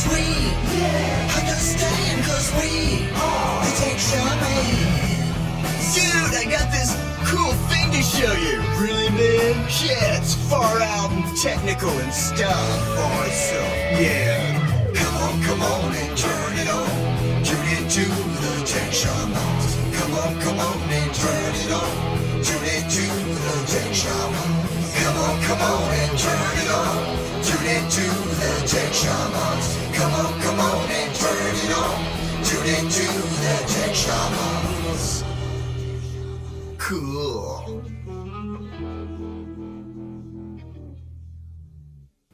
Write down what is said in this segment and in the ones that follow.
Cause we understand, cause we are the Tech Shamans. Dude, I got this cool thing to show you. Really, man? Yeah, it's far out and technical and stuff. Awesome. Yeah. Come on and turn it on. Tune into the Tech Shamans. Come on and turn it on. Tune into the Tech Shamans. Come on and turn it on. Tune into the Tech Shamans. Come on and turn it on. Tune into the Tech Shamans. Cool.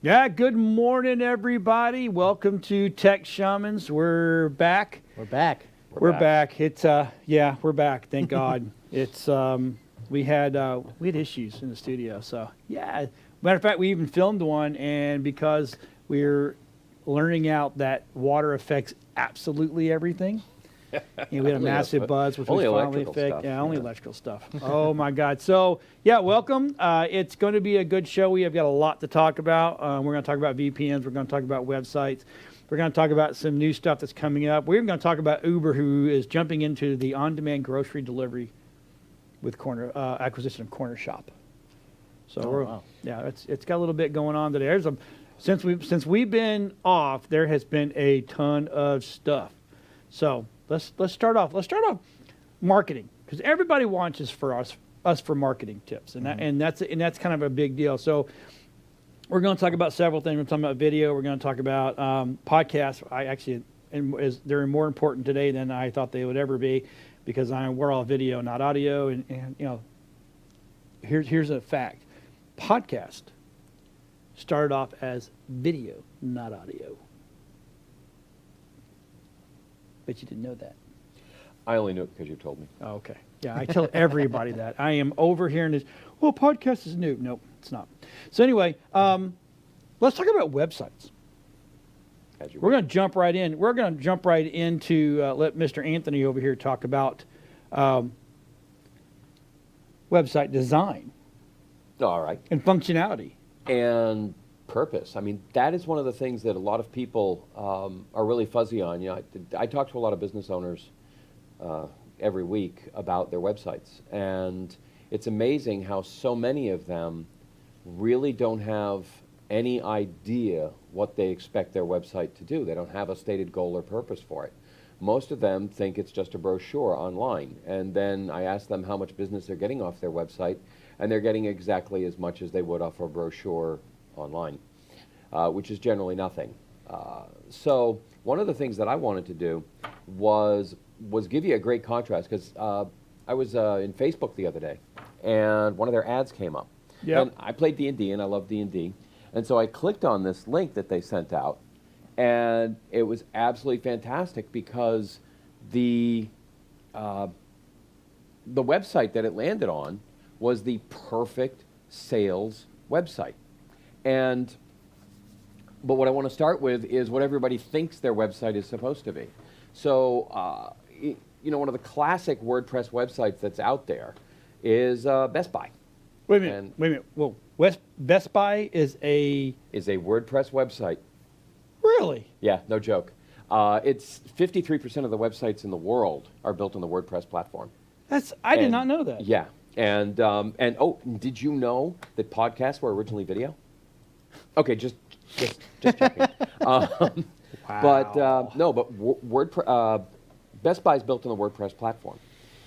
Yeah, good morning, everybody. Welcome to Tech Shamans. We're back. We're back. We're back. It's we're back. Thank God. It's we had issues in the studio. So yeah, matter of fact, we even filmed one, and because we're learning out that water affects absolutely everything. We had a massive buzz, which was finally fixed. Yeah, only electrical stuff. Oh my God! So yeah, welcome. It's going to be a good show. We have got a lot to talk about. We're going to talk about VPNs. We're going to talk about websites. We're going to talk about some new stuff that's coming up. We're going to talk about Uber, who is jumping into the on-demand grocery delivery with acquisition of Corner Shop. So it's got a little bit going on today. Since we've been off, there has been a ton of stuff. So let's start off. Let's start off marketing, because everybody wants us for marketing tips, and that's kind of a big deal. So we're going to talk about several things. We're talking about video. We're going to talk about podcasts. They're more important today than I thought they would ever be, because we're all video, not audio. And you know, here's a fact: podcast started off as video, not audio. Bet you didn't know that. I only knew it because you told me. Oh, okay. Yeah, I tell everybody that. I am overhearing this. Well, podcast is new. Nope, it's not. So anyway, let's talk about websites. We're going to jump right in. We're going to jump right into let Mr. Anthony over here talk about website design. All right. And functionality. And purpose. I mean, that is one of the things that a lot of people are really fuzzy on. You know, I talk to a lot of business owners every week about their websites, and it's amazing how so many of them really don't have any idea what they expect their website to do. They don't have a stated goal or purpose for it. Most of them think it's just a brochure online, and then I ask them how much business they're getting off their website, and they're getting exactly as much as they would off a brochure online, which is generally nothing. So one of the things that I wanted to do was give you a great contrast, because I was in Facebook the other day, and one of their ads came up. Yep. And I played D&D, and I love D&D. And so I clicked on this link that they sent out, and it was absolutely fantastic, because the website that it landed on was the perfect sales website. But what I want to start with is what everybody thinks their website is supposed to be. So, one of the classic WordPress websites that's out there is Best Buy. Wait a minute. Well, Best Buy is a WordPress website. Really? Yeah, no joke. It's 53% of the websites in the world are built on the WordPress platform. I did not know that. Yeah, and did you know that podcasts were originally video? Okay, just checking. Wow. But Best Buy is built on the WordPress platform,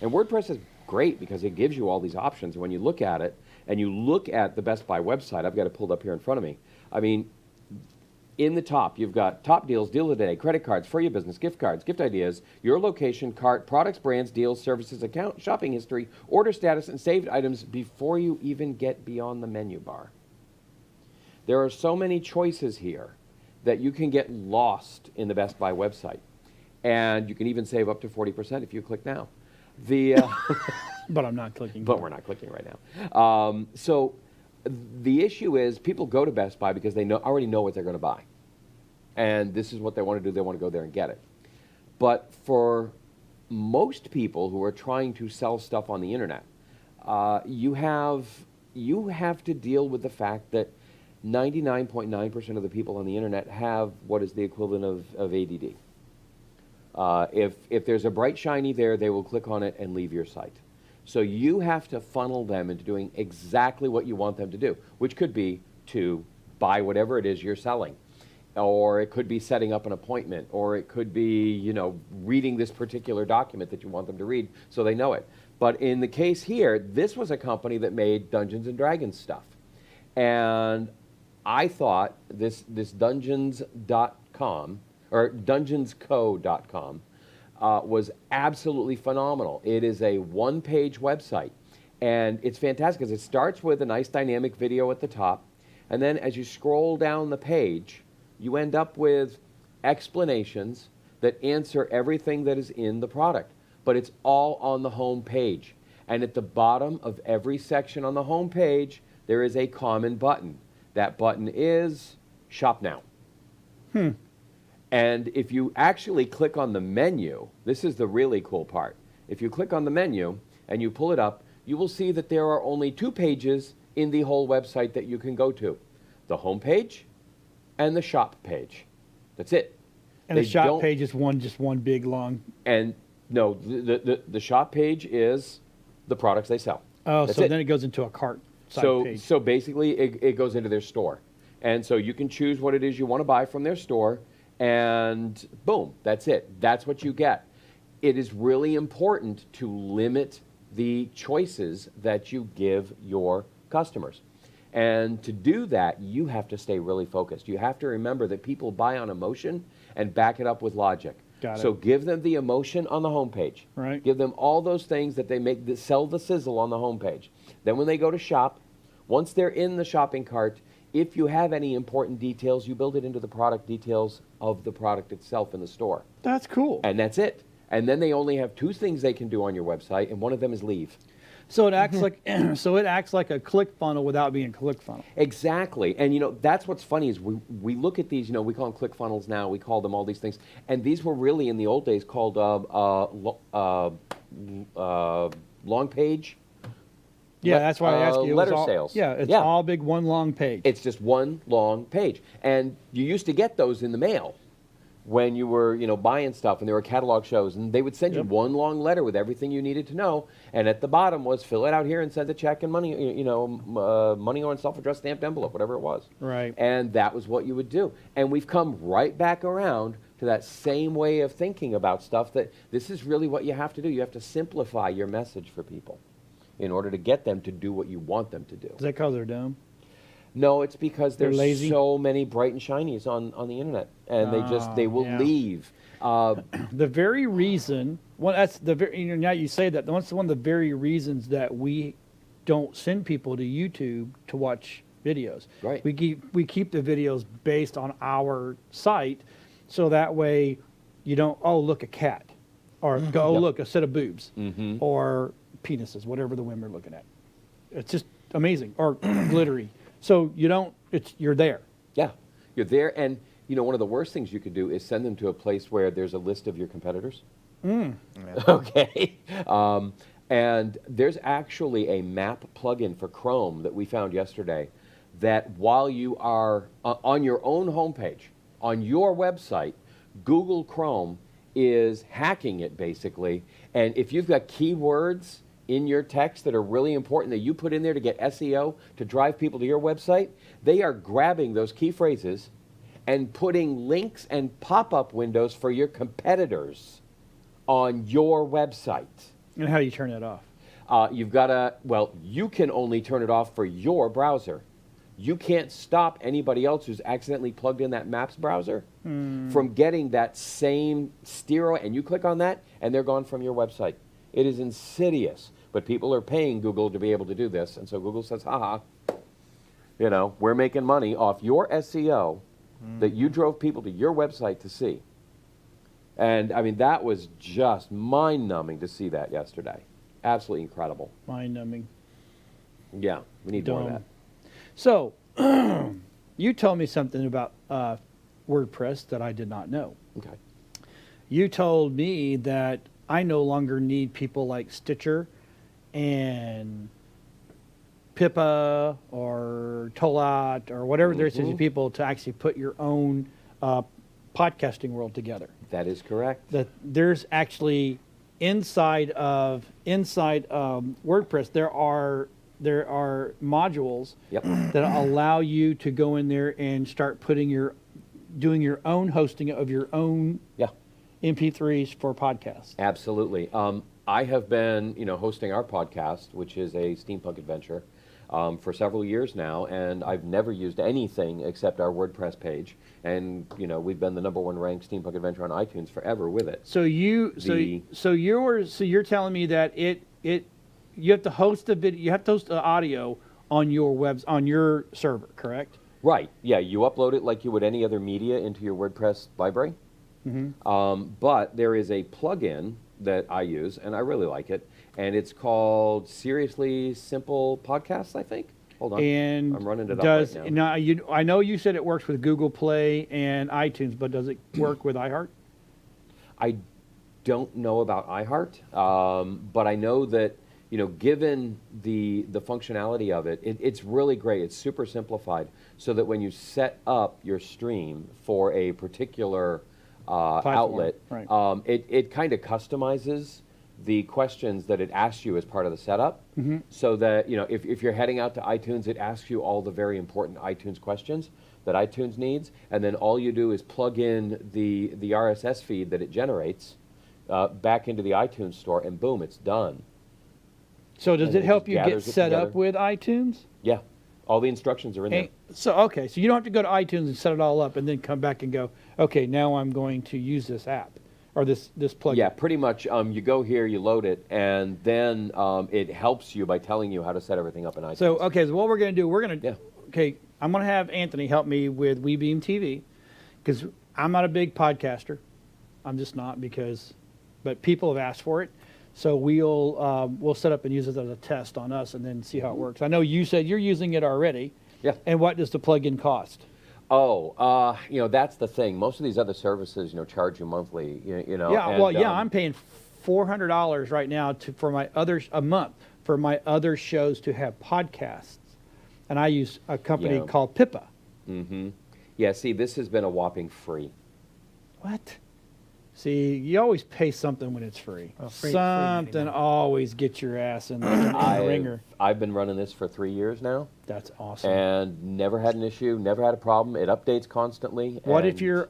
and WordPress is great because it gives you all these options. And when you look at it, and you look at the Best Buy website, I've got it pulled up here in front of me. I mean, in the top, you've got top deals, deal of the day, credit cards for your business, gift cards, gift ideas, your location, cart, products, brands, deals, services, account, shopping history, order status, and saved items before you even get beyond the menu bar. There are so many choices here that you can get lost in the Best Buy website. And you can even save up to 40% if you click now. But I'm not clicking. But we're not clicking right now. So the issue is people go to Best Buy because they already know what they're going to buy. And this is what they want to do. They want to go there and get it. But for most people who are trying to sell stuff on the internet, you have to deal with the fact that 99.9% of the people on the internet have what is the equivalent of ADD. If there's a bright shiny there, they will click on it and leave your site. So you have to funnel them into doing exactly what you want them to do, which could be to buy whatever it is you're selling. Or it could be setting up an appointment, or it could be, reading this particular document that you want them to read so they know it. But in the case here, this was a company that made Dungeons and Dragons stuff. And I thought this Dungeons.com, or DungeonsCo.com, was absolutely phenomenal. It is a one-page website. And it's fantastic because it starts with a nice dynamic video at the top. And then as you scroll down the page, you end up with explanations that answer everything that is in the product. But it's all on the home page. And at the bottom of every section on the home page, there is a common button. That button is Shop Now. And if you actually click on the menu, this is the really cool part. If you click on the menu and you pull it up, you will see that there are only 2 pages in the whole website that you can go to. The home page and the shop page. That's it. And the shop page is just one big long. And no, the shop page is the products they sell. Oh, That's so it. then it goes into a cart side page. So basically it goes into their store. And so you can choose what it is you want to buy from their store, and boom, that's it. That's what you get. It is really important to limit the choices that you give your customers. And to do that, you have to stay really focused. You have to remember that people buy on emotion and back it up with logic. Got it. So give them the emotion on the homepage. Right. Give them all those things that they make that sell the sizzle on the homepage. Then when they go to shop, once they're in the shopping cart, if you have any important details, you build it into the product details of the product itself in the store. That's cool. And that's it. And then they only have 2 things they can do on your website, and one of them is leave. So it acts like a click funnel without being a click funnel. Exactly. And that's what's funny is we look at these, we call them click funnels now, we call them all these things. And these were really in the old days called long page. Yeah, that's why I asked you. It was Letter all, sales. Yeah, it's all big one long page. It's just one long page. And you used to get those in the mail when you were, buying stuff, and there were catalog shows, and they would send you one long letter with everything you needed to know, and at the bottom was fill it out here and send a check and money, money on self-addressed stamped envelope, whatever it was. Right. And that was what you would do. And we've come right back around to that same way of thinking about stuff, that this is really what you have to do. You have to simplify your message for people in order to get them to do what you want them to do. Is that because they're dumb? No, it's because They're there's lazy? so many bright and shinies on the internet, and they will leave. The very reason, well, that's the very, now you say that, that's one of the very reasons that we don't send people to YouTube to watch videos. Right. We keep the videos based on our site, so that way you don't, oh, look, a cat, or go, oh, look, a set of boobs, or penises, whatever the women are looking at. It's just amazing, or glittery. So you're there. Yeah, you're there, and one of the worst things you could do is send them to a place where there's a list of your competitors. Okay. And there's actually a map plugin for Chrome that we found yesterday that while you are on your own homepage, on your website, Google Chrome is hacking it basically. And if you've got keywords in your text that are really important that you put in there to get SEO, to drive people to your website, they are grabbing those key phrases and putting links and pop-up windows for your competitors on your website. And how do you turn that off? You've got to, you can only turn it off for your browser. You can't stop anybody else who's accidentally plugged in that Maps browser from getting that same stereo, and you click on that, and they're gone from your website. It is insidious, but people are paying Google to be able to do this, and so Google says, haha, we're making money off your SEO that you drove people to your website to see. And, that was just mind-numbing to see that yesterday. Absolutely incredible. Mind-numbing. Yeah, we need more of that. So, you told me something about WordPress that I did not know. Okay. You told me that I no longer need people like Stitcher and Pippa or Tolat or whatever there's people to actually put your own podcasting world together. That is correct. That there's actually inside WordPress there are modules that allow you to go in there and start doing your own hosting of your own MP3s for podcasts. Absolutely. I have been, hosting our podcast, which is a steampunk adventure, for several years now, and I've never used anything except our WordPress page. And we've been the #1 ranked steampunk adventure on iTunes forever with it. So you're telling me that you have to host the video, you have to host the audio on your server, correct? Right. Yeah, you upload it like you would any other media into your WordPress library. But there is a plugin that I use, and I really like it, and it's called Seriously Simple Podcasts, I think. Hold on, and I'm running it up right now. I know you said it works with Google Play and iTunes, but does it work with iHeart? I don't know about iHeart, but I know that given the functionality of it, it's really great. It's super simplified, so that when you set up your stream for a particular outlet, right. It kind of customizes the questions that it asks you as part of the setup, so that if you're heading out to iTunes, it asks you all the very important iTunes questions that iTunes needs, and then all you do is plug in the RSS feed that it generates back into the iTunes store, and boom, it's done. So does And it help you get gathers it set together. up with iTunes? Yeah, all the instructions are in there. So you don't have to go to iTunes and set it all up and then come back and go, okay, now I'm going to use this app or this plugin. Yeah, pretty much. You go here, you load it, and then it helps you by telling you how to set everything up in iTunes. So what we're going to do, I'm going to have Anthony help me with WeBeam TV, because I'm not a big podcaster. I'm just not, but people have asked for it. So we'll set up and use it as a test on us and then see how it works. I know you said you're using it already. Yeah. And what does the plugin cost? Oh, that's the thing. Most of these other services, charge you monthly. I'm paying $400 right now a month for my other shows to have podcasts, and I use a company called Pippa. Yeah. See, this has been a whopping free. What? See, you always pay something when it's free. Free Something always gets your ass in the ringer. I've been running this for 3 years now. That's awesome. And never had an issue, never had a problem. It updates constantly. What if you're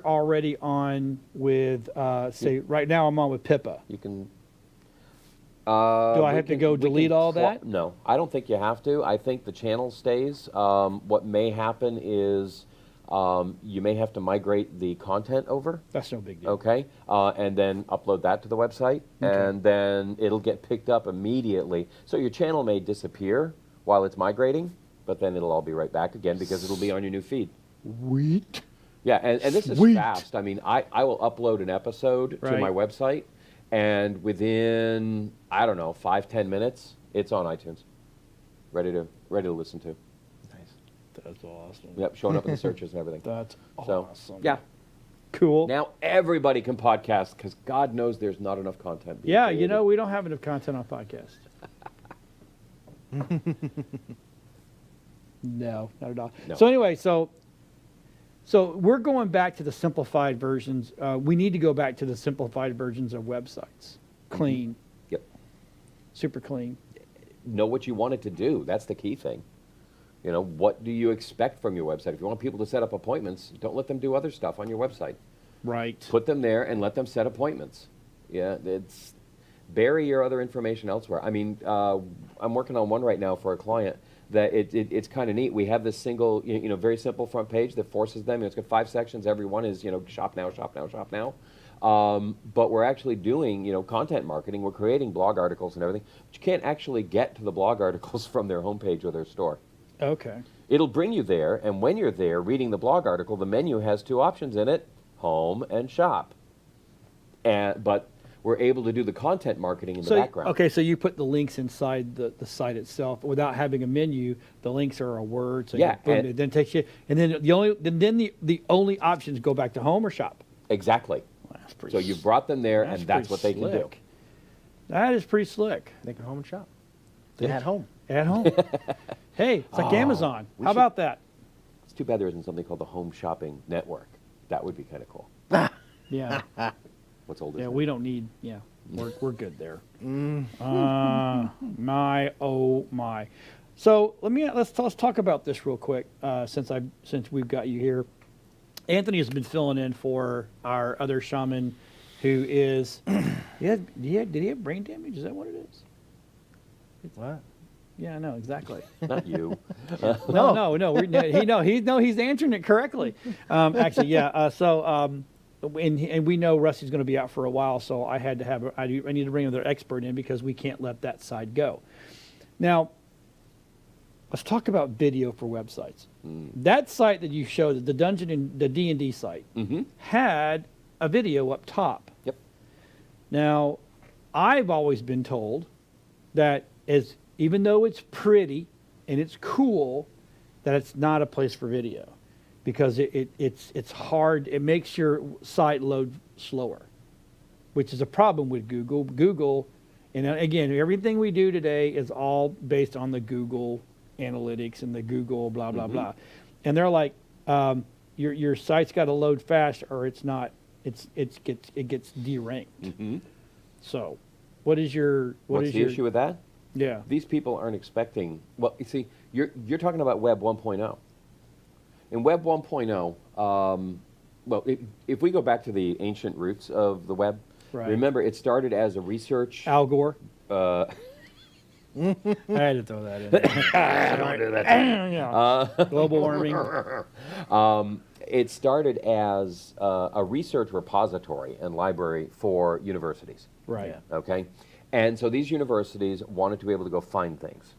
already on with say right now I'm on with Pippa? You can. Do I have to go delete all that? No, I don't think you have to. I think the channel stays. What may happen is you may have to migrate the content over. That's no big deal. Okay, and then upload that to the website, and then it'll get picked up immediately. So your channel may disappear while it's migrating, but then it'll all be right back again because it'll be on your new feed. Sweet. Yeah, and this is Sweet. fast. I mean, I will upload an episode to my website, and within, 5-10 minutes, it's on iTunes, ready to listen to. That's awesome. Yep, showing up in the searches and everything. That's So, awesome. yeah. Cool. Now everybody can podcast because God knows there's not enough content. being Yeah, created. we don't have enough content on podcasts. No, not at all. No. So anyway, so we're going back to the simplified versions. We need to go back to the simplified versions of websites. Clean. Yep. Super clean. Know what you want it to do. That's the key thing. What do you expect from your website? If you want people to set up appointments, don't let them do other stuff on your website. Right. Put them there and let them set appointments. Yeah, bury your other information elsewhere. I mean, I'm working on one right now for a client that it's kind of neat. We have this single, very simple front page that forces them. It's got 5 sections. Every one is, shop now, shop now, shop now. But we're actually doing, content marketing. We're creating blog articles and everything. But you can't actually get to the blog articles from their homepage or their store. Okay. It'll bring you there, and when you're there reading the blog article, the menu has 2 options in it, home and shop. But we're able to do the content marketing in the background. Okay, so you put the links inside the site itself without having a menu. The links are a word. So Yeah, boom, it then takes you, and then the only options go back to home or shop. Exactly. Well, that's pretty So you brought them there, That's and that's pretty what they can do. slick. That is pretty slick. They can home and shop. Yeah. At home. At home. Hey, it's like Amazon. we How should- about that? It's too bad there isn't something called the Home Shopping Network. That would be kind of cool. Yeah. What's old is Yeah, new. we don't need. Yeah, we're good there. My oh my. So let's talk about this real quick. Since we've got you here, Anthony has been filling in for our other shaman, who is. Did he have brain damage? Is that what it is? What? Yeah, no, exactly. Not you. No. He's answering it correctly. Actually, yeah. And we know Rusty's going to be out for a while, so I had to I need to bring another expert in because we can't let that side go. Now, let's talk about video for websites. That site that you showed, the Dungeon and the D&D site, had a video up top. Yep. Now, I've always been told that even though it's pretty and it's cool, that it's not a place for video because it's hard. It makes your site load slower, which is a problem with Google. Google, and again, everything we do today is all based on the Google analytics and the Google blah blah blah, and they're like, your site's got to load fast or it's not. It gets deranked. So, what's the issue with that? Yeah. These people aren't expecting. Well, you see, you're talking about Web 1.0. In Web 1.0, well, if we go back to the ancient roots of the web, Right. remember it started as a research. Al Gore. Uh, I had to throw that in. Don't do that. Yeah. Global warming. It started as a research repository and library for universities. Right. Yeah. Okay, and so these universities wanted to be able to go find things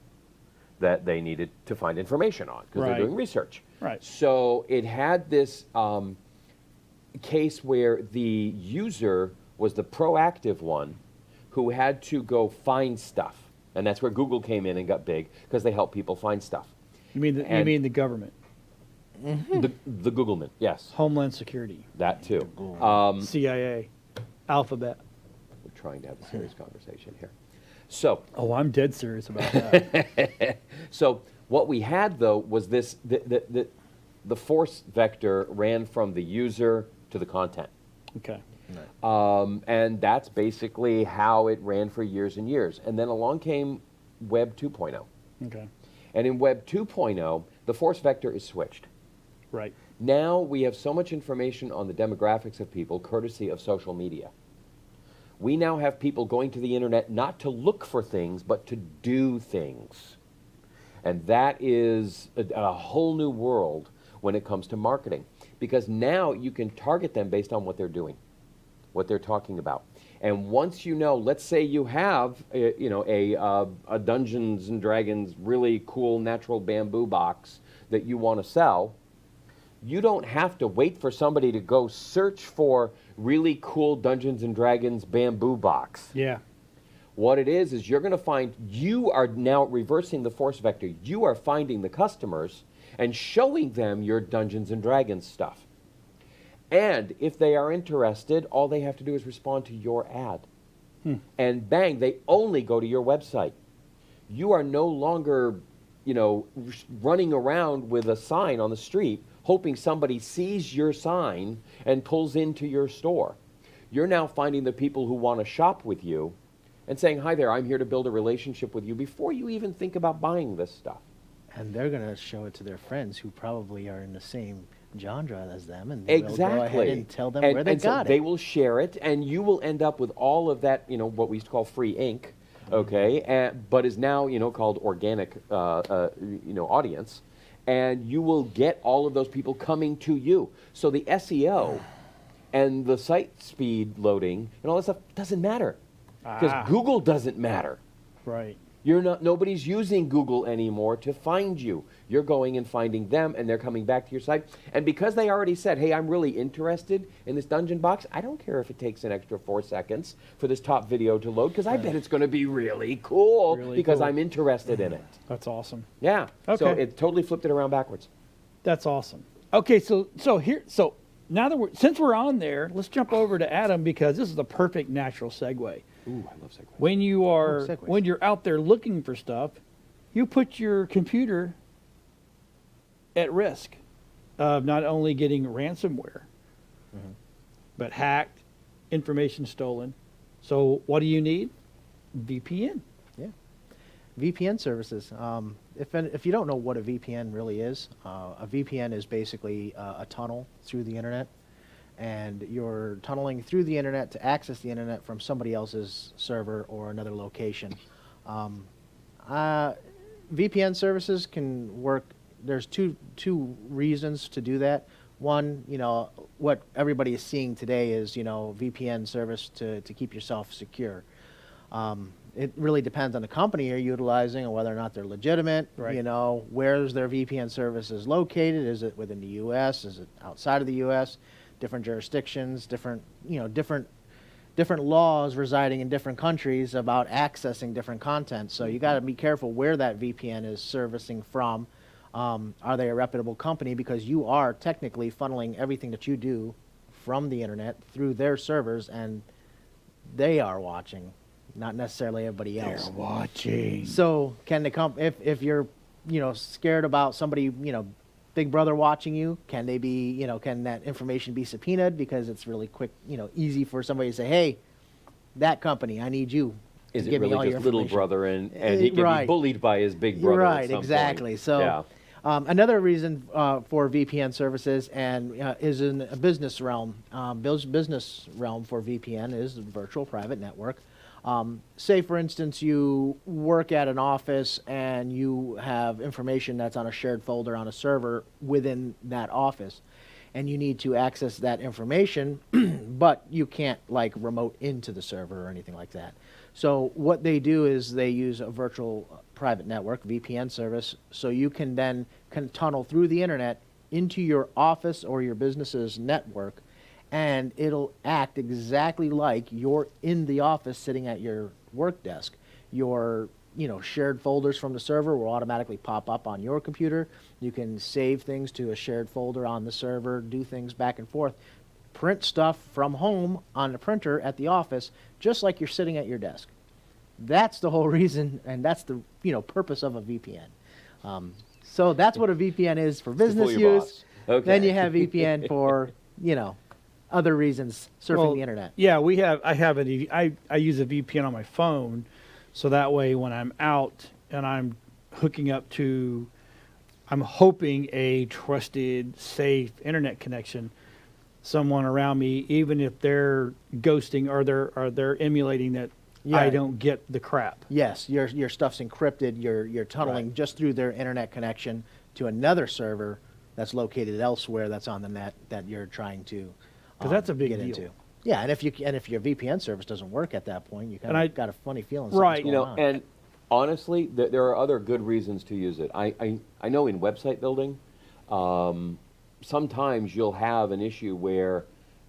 that they needed to find information on because Right. they're doing research. Right. So it had this case where the user was the proactive one who had to go find stuff, and that's where Google came in and got big because they help people find stuff. You mean the And- the government, The Googleman, yes, Homeland Security, that too. CIA, Alphabet. We're trying to have a serious conversation here. So, Oh, I'm dead serious about that. so what we had though was this: the force vector ran from the user to the content. Okay. And that's basically how it ran for years and years. And then along came Web 2.0. Okay. And in Web 2.0, the force vector is switched. Right. Now we have so much information on the demographics of people courtesy of social media. We now have people going to the internet not to look for things, but to do things. And that is a whole new world when it comes to marketing. Because now you can target them based on what they're doing, what they're talking about. And once you know, let's say you have a Dungeons and Dragons really cool natural bamboo box that you want to sell, you don't have to wait for somebody to go search for really cool Dungeons and Dragons bamboo box. Yeah. What it is you're going to find, you are now reversing the force vector. You are finding the customers and showing them your Dungeons and Dragons stuff. And if they are interested, all they have to do is respond to your ad. And bang, they only go to your website. You are no longer, running around with a sign on the street hoping somebody sees your sign and pulls into your store. You're now finding the people who want to shop with you and saying, hi there, I'm here to build a relationship with you before you even think about buying this stuff. And they're going to show it to their friends who probably are in the same genre as them, and they will go ahead and tell them where they got it. They will share it, and you will end up with all of that, what we used to call free ink, okay, but is now, called organic, audience, and you will get all of those people coming to you. So the SEO and the site speed loading and all that stuff doesn't matter because Google doesn't matter. Right. Nobody's using Google anymore to find you. You're going and finding them, and they're coming back to your site. And because they already said, hey, I'm really interested in this dungeon box, I don't care if it takes an extra 4 seconds for this top video to load, because I bet it's going to be really cool because I'm interested in it. That's awesome. Yeah. Okay. So it totally flipped it around backwards. That's awesome. Okay, so now that since we're on there, let's jump over to Adam because this is the perfect natural segue. Ooh, I love segues. When you're out there looking for stuff, you put your computer at risk of not only getting ransomware, but hacked, information stolen. So what do you need? VPN. Yeah. VPN services. If you don't know what a VPN really is, a VPN is basically a tunnel through the internet, and you're tunneling through the internet to access the internet from somebody else's server or another location. VPN services can work. There's two reasons to do that. One, what everybody is seeing today is, VPN service to keep yourself secure. It really depends on the company you're utilizing and whether or not they're legitimate. Right. Where's their VPN services located? Is it within the U.S.? Is it outside of the U.S.? Different jurisdictions, different laws residing in different countries about accessing different content. So you got to be careful where that VPN is servicing from. Are they a reputable company? Because you are technically funneling everything that you do from the internet through their servers, and they are watching, not necessarily everybody else. They're watching. So can they come if you're scared about somebody Big Brother watching you? Can they be can that information be subpoenaed? Because it's really quick, easy for somebody to say, hey, that company, I need you. Is to it give me all really your just little information. brother and he can Right. be bullied by his big brother at Right, some exactly. point. So Yeah. another reason for VPN services and is in a business realm. Business realm for VPN is virtual private network. Say, for instance, you work at an office and you have information that's on a shared folder on a server within that office, and you need to access that information, but you can't remote into the server or anything like that. So what they do is they use a virtual private network, VPN service, so you can then tunnel through the internet into your office or your business's network, and it'll act exactly like you're in the office sitting at your work desk. Your shared folders from the server will automatically pop up on your computer. You can save things to a shared folder on the server, do things back and forth, print stuff from home on the printer at the office, just like you're sitting at your desk. That's the whole reason, and that's the purpose of a VPN. So that's what a VPN is for business fool your use. boss. Okay. Then you have VPN for other reasons, surfing the internet. Yeah, I use a VPN on my phone, so that way when I'm out and I'm hooking up to, I'm hoping a trusted, safe internet connection, someone around me, even if they're ghosting or they're emulating that, Yeah. I don't get the crap. Yes, your stuff's encrypted. You're tunneling just through their internet connection to another server that's located elsewhere that's on the net that you're trying to 'Cause that's a big get deal. into. Yeah, and if your VPN service doesn't work at that point, you kind of got a funny feeling. Right, something's going on. And honestly, there are other good reasons to use it. I know in website building, sometimes you'll have an issue where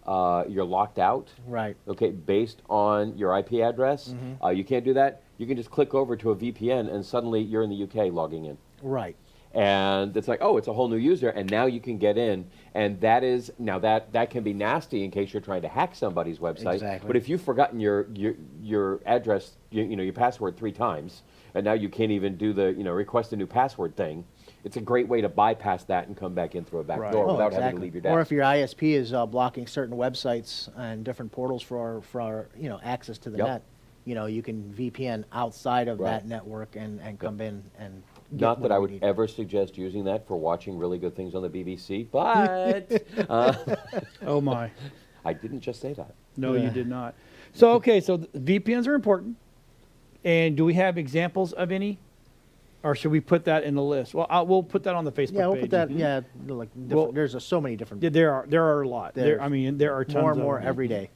you're locked out. Right. Okay, based on your IP address. You can't do that. You can just click over to a VPN and suddenly you're in the UK logging in. Right. And it's like, oh, it's a whole new user, and now you can get in, and that can be nasty in case you're trying to hack somebody's website. Exactly. But if you've forgotten your address, your password 3 times, and now you can't even do the request a new password thing, it's a great way to bypass that and come back in through a back door without having to leave your desk. Or if your ISP is blocking certain websites and different portals for access to the net, you can VPN outside of that network and come in and get Not that whatever I you would need. ever suggest using that for watching really good things on the BBC, but Oh my. I didn't just say that. No, you did not. So, okay, so VPNs are important. And do we have examples of any? Or should we put that in the list? Well, we'll put that on the Facebook page. Yeah, we'll put that. Yeah, Well, there's so many different. Yeah, there are a lot. There are tons more and of more them. every day.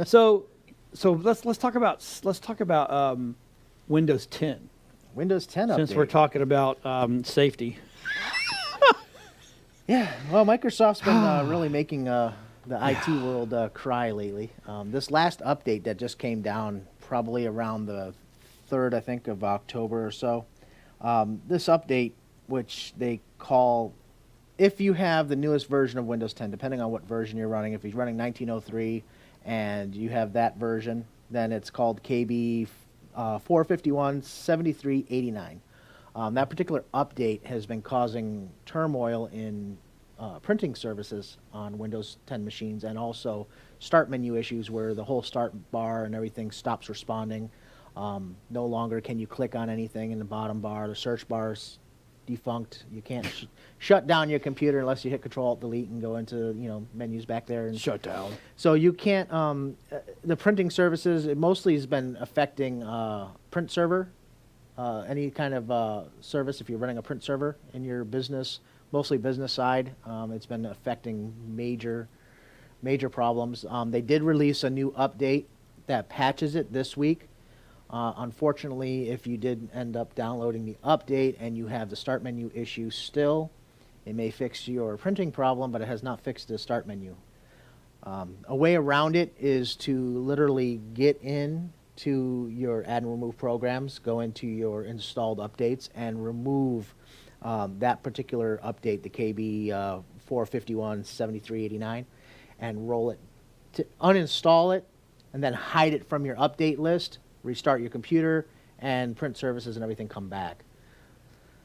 So let's talk about Windows 10. Windows 10 update. Since we're talking about safety. Yeah, well, Microsoft's been really making the IT world cry lately. This last update that just came down probably around the 3rd, I think, of October or so. This update, which they call, if you have the newest version of Windows 10, depending on what version you're running, if you're running 1903 and you have that version, then it's called KB 451-7389. That particular update has been causing turmoil in printing services on Windows 10 machines, and also start menu issues where the whole start bar and everything stops responding. No longer can you click on anything in the bottom bar. The search bar's defunct. You can't shut down your computer unless you hit Control-Alt-Delete and go into menus back there and Shut down. So you can't. The printing services, it mostly has been affecting print server. Any kind of service, if you're running a print server in your business, mostly business side, it's been affecting major problems. They did release a new update that patches it this week. Unfortunately, if you did end up downloading the update and you have the start menu issue still, it may fix your printing problem, but it has not fixed the start menu. A way around it is to literally get in to your add and remove programs, go into your installed updates, and remove that particular update, the KB 451-7389, and roll it to uninstall it, and then hide it from your update list, restart your computer, and print services and everything come back.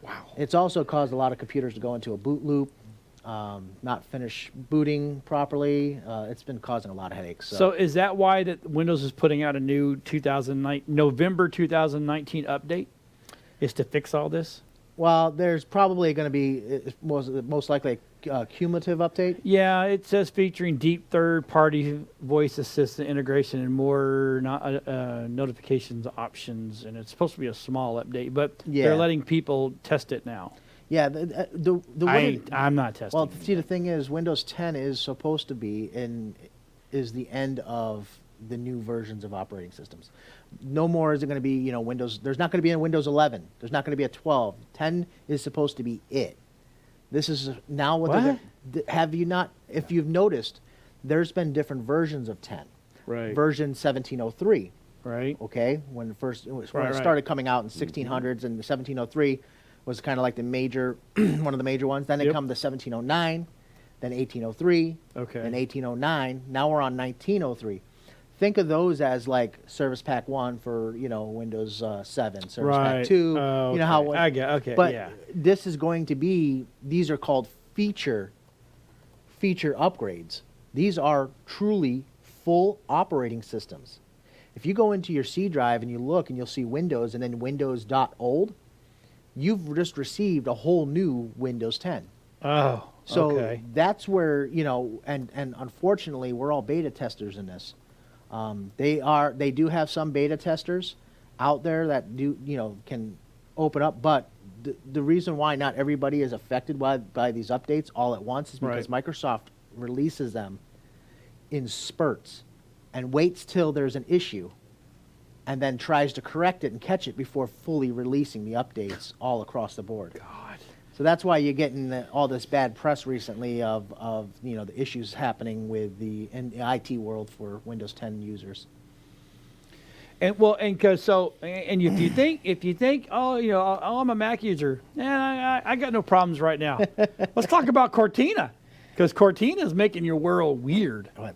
Wow. It's also caused a lot of computers to go into a boot loop, not finish booting properly. It's been causing a lot of headaches. So is that why that Windows is putting out a new November 2019 update? Is to fix all this? Well, there's probably going to be most likely a cumulative update. Yeah, it says featuring deep third-party voice assistant integration and more notifications options, and it's supposed to be a small update, but they're letting people test it now. Yeah, I'm not testing. Well, see, the thing is, Windows 10 is supposed to be is the end of the new versions of operating systems. No more is it going to be, Windows. There's not going to be a Windows 11. There's not going to be a 12. 10 is supposed to be it. This is now what? Have you not? If you've noticed, there's been different versions of 10. Right. Version 1703. Right. Okay. When it started coming out in 1600s, and the 1703 was kind of like the major, one of the major ones. Then it come to 1709, then 1803, Okay. then 1809. Now we're on 1903. Think of those as like Service Pack 1 for, Windows 7, Service Pack 2. Oh, You know how I get, okay, But yeah. this is going to be, these are called feature upgrades. These are truly full operating systems. If you go into your C drive and you look and you'll see Windows and then Windows.old, you've just received a whole new Windows 10. Oh, So okay. that's where, and unfortunately, we're all beta testers in this. They do have some beta testers out there that can open up, but the reason why not everybody is affected by these updates all at once is because Microsoft releases them in spurts and waits till there's an issue and then tries to correct it and catch it before fully releasing the updates all across the board. God. So that's why you're getting all this bad press recently of the issues happening with in the IT world for Windows 10 users. And if you think, I'm a Mac user, I got no problems right now. Let's talk about Cortina, because Cortina is making your world weird. Oh,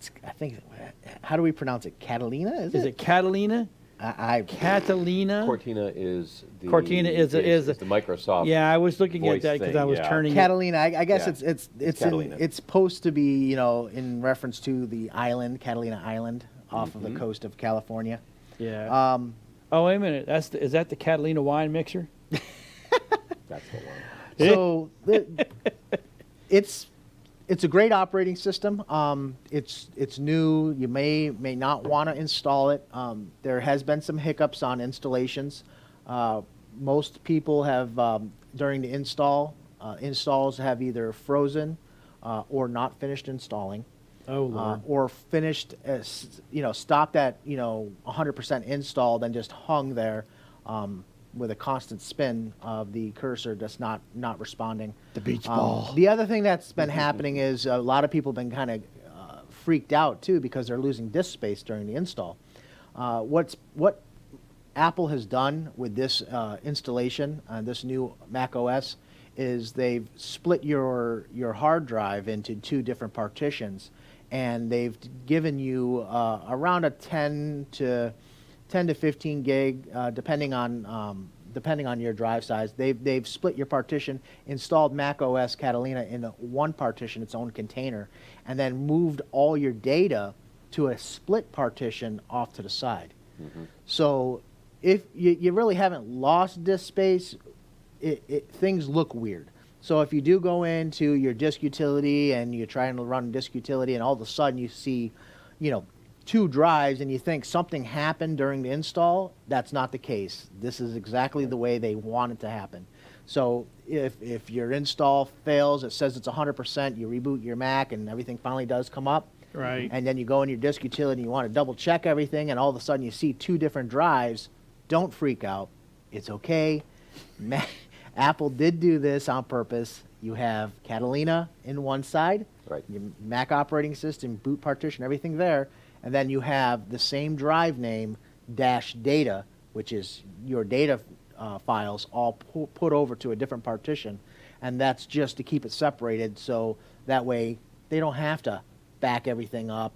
how do we pronounce it? Catalina? Is it Catalina? Catalina. Cortina is the Microsoft. Yeah, I was looking at voice that because thing, I was yeah. turning. Catalina. I guess Yeah. it's Catalina. it's supposed to be in reference to the island, Catalina Island, off of the coast of California. Yeah. Oh, wait a minute. Is that the Catalina wine mixer? That's the one. So it's a great operating system. It's new. You may not want to install it. There has been some hiccups on installations. Most people have during the installs have either frozen or not finished installing. Oh, Lord. Or finished, stopped at 100% install, then just hung there with a constant spin of the cursor just not responding. The beach ball. The other thing that's been happening is a lot of people have been kind of freaked out too because they're losing disk space during the install. What Apple has done with this installation, this new Mac OS, is they've split your hard drive into two different partitions, and they've given you around a 10 to 15 gig, depending on depending on your drive size, they've split your partition, installed Mac OS Catalina in one partition, its own container, and then moved all your data to a split partition off to the side. So if you really haven't lost disk space, things look weird. So if you do go into your disk utility and you're trying to run disk utility and all of a sudden you see, 2 drives and you think something happened during the install, that's not the case. This is exactly the way they want it to happen. So if your install fails, it says it's 100%, you reboot your Mac and everything finally does come up. Right. And then you go in your disk utility and you want to double check everything and all of a sudden you see 2 different drives. Don't freak out. It's okay. Apple did do this on purpose. You have Catalina in one side, Right. your Mac operating system, boot partition, everything there, and then you have the same drive name dash data, which is your data files all put over to a different partition, and that's just to keep it separated so that way they don't have to back everything up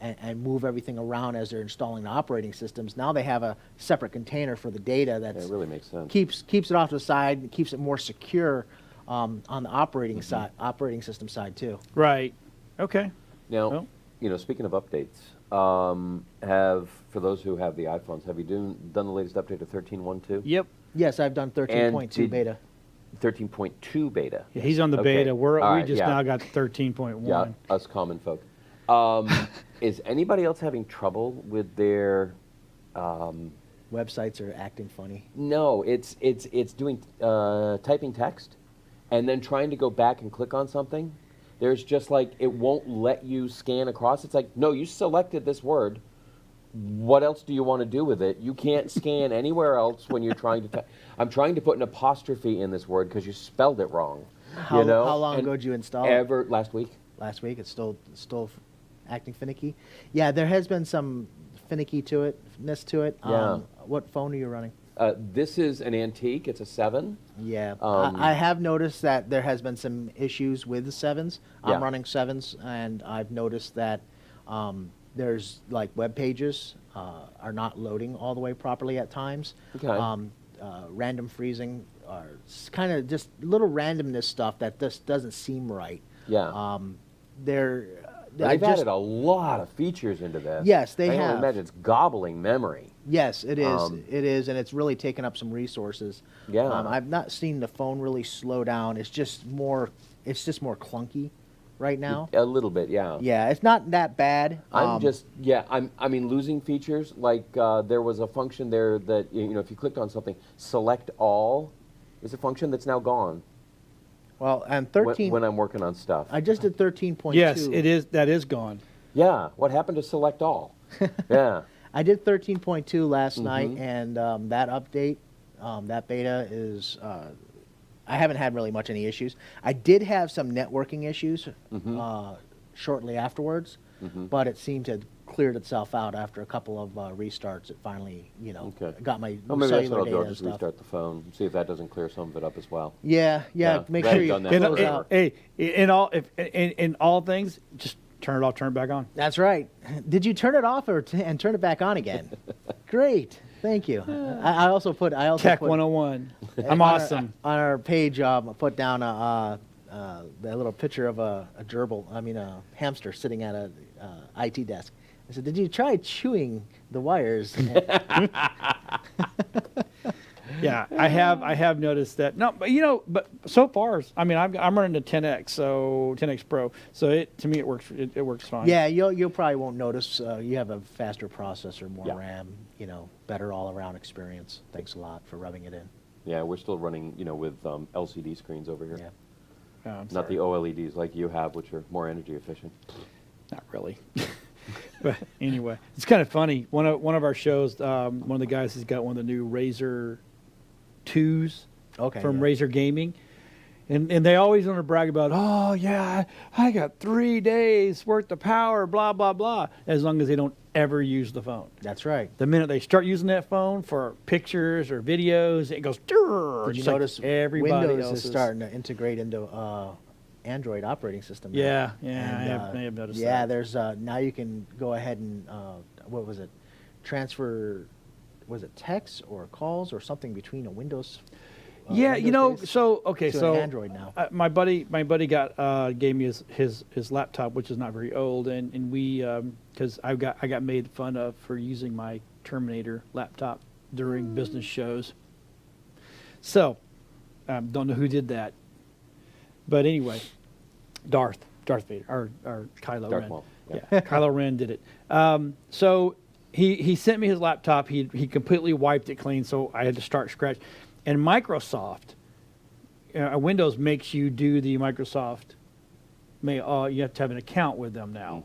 and move everything around as they're installing the operating systems. Now they have a separate container for the data that It really makes sense. keeps it off to the side, keeps it more secure on the operating side, operating system side too. Right. Okay. Now, Well. Speaking of updates, for those who have the iPhones, have you done the latest update to 13.1.2? Yep. Yes, I've done 13.2 beta. 13.2 beta. Yeah, he's on the Okay. beta. All We right, just yeah. now got 13.1. Yeah, us common folk. Is anybody else having trouble with their? Websites are acting funny. No, it's doing typing text, and then trying to go back and click on something. There's just like it won't let you scan across. It's like, no, you selected this word. What else do you want to do with it? You can't scan anywhere else when you're trying to. I'm trying to put an apostrophe in this word because you spelled it wrong. How long ago did you install it? Last week. Last week. It's still acting finicky. Yeah, there has been some finicky to it. Yeah. What phone are you running? This is an antique. It's a 7. Yeah, I have noticed that there has been some issues with the 7s. Yeah. I'm running 7s, and I've noticed that there's like web pages are not loading all the way properly at times. Okay. Random freezing, or kind of just little randomness stuff that just doesn't seem right. Yeah. I They've added a lot of features into this. Yes, they I can have. imagine it's gobbling memory. Yes, it is. It is, and it's really taken up some resources. Yeah. I've not seen the phone really slow down. It's just more clunky right now. A little bit, yeah. Yeah, it's not that bad. I mean, losing features, like there was a function there that, if you clicked on something, select all is a function that's now gone. Well, and 13. When I'm working on stuff. I just did 13.2. Yes, it is. That is gone. Yeah, what happened to select all? Yeah. I did 13.2 last Mm-hmm. night, and that update, that beta is. I haven't had really much any issues. I did have some networking issues shortly afterwards, but it seemed to have cleared itself out after a couple of restarts. It finally, Okay. got my Well, maybe that's cellular what I'll do. data I'll and just stuff. restart the phone and see if that doesn't clear some of it up as well. Yeah, Yeah, make glad sure you've you done that close before. out. Hey, in all things, just turn it off, turn it back on. That's right. Did you turn it off and turn it back on again? Great, thank you. I also put Tech put, 101. I'm on our- awesome. on our page, I put down a little picture of a hamster sitting at a IT desk. I said, "Did you try chewing the wires?" Yeah, I have noticed that. No, but so far, I'm running the 10X, so 10X Pro. So to me it works. It works fine. Yeah, you probably won't notice. You have a faster processor, more Yeah. RAM. Better all-around experience. Thanks a lot for rubbing it in. Yeah, we're still running, with LCD screens over here. Yeah. Oh, I'm Not sorry. the OLEDs like you have, which are more energy efficient. Not really. But anyway, it's kind of funny. One of our shows, one of the guys has got one of the new Razer 2s Okay. from yeah. Razer Gaming. And they always want to brag about, oh, yeah, I got 3 days worth of power, blah, blah, blah, as long as they don't ever use the phone. That's right. The minute they start using that phone for pictures or videos, it goes, "Durr," Did you just like notice everybody Windows else's. is starting to integrate into Android operating system now? Yeah, And, I have noticed yeah, that. there's now you can go ahead and transfer was it text or calls or something between a Windows. Yeah, you know, Windows-based so okay, to so an Android now. my buddy gave me his laptop, which is not very old, and we because I got made fun of for using my Terminator laptop during business shows. So don't know who did that, but anyway, Darth Vader or Kylo Darth Ren. Maul, Yeah, Kylo Ren did it. So he sent me his laptop. He completely wiped it clean, so I had to start scratch. And Microsoft, Windows makes you do the Microsoft. You have to have an account with them now,